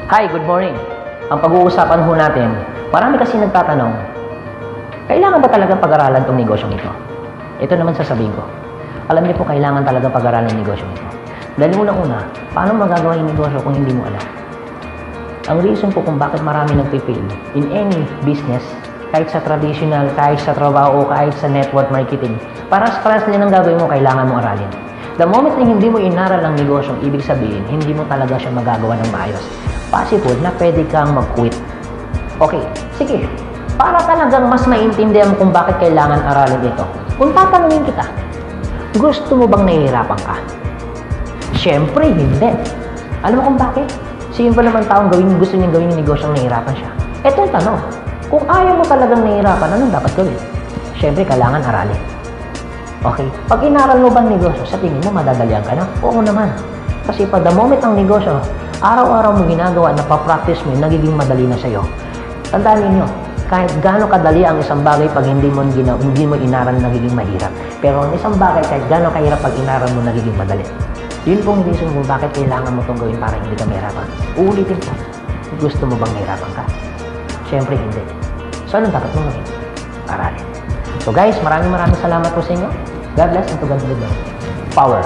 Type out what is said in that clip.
Hi, good morning. Ang pag-uusapan ho natin, marami kasi nagtatanong, kailangan ba talagang pag-aralan itong negosyong ito? Ito naman sasabihin ko. Alam niyo po, kailangan talagang pag-aralan yung negosyong ito. Dahil unang-una, paano magagawa yung negosyo kung hindi mo alam? Ang reason po kung bakit marami nagpifail in any business, kahit sa traditional, kahit sa trabaho, kahit sa network marketing, paras-paras din ang gagawin mo, kailangan mo aralin. The moment na hindi mo inaral ang negosyong, ibig sabihin, hindi mo talaga siya magagawa ng maayos. Possible na pwede kang mag-quit. Okay, sige. Para talagang mas maintindihan mo kung bakit kailangan aralin ito, kung tatanungin kita, gusto mo bang nahihirapan ka? Siyempre, hindi. Alam mo kung bakit? Simple naman taong gusto niyang gawin yung negosyong nahihirapan siya. Ito yung tanong. Kung ayaw mo talagang nahihirapan, anong dapat gawin? Siyempre, kailangan aralin. Okay? Pag inaral mo bang negosyo, sa tingin mo madadalian ka na? Oo naman. Kasi pag the moment ang negosyo, araw-araw mo ginagawa, napapractice mo, nagiging madali na sa'yo. Tandaan ninyo, kahit gaano kadali ang isang bagay pag hindi mo inaral, nagiging mahirap. Pero ang isang bagay, kahit gaano kahirap pag inaral mo, nagiging madali. Yun pong reason kung bakit kailangan mo itong gawin para hindi ka mahirapan. Uulitin ko, gusto mo bang mahirapan ka? Siyempre hindi. So anong dapat mo gawin? Aralin. So guys, maraming salamat po sa inyo. God bless and to God be the glory. Power.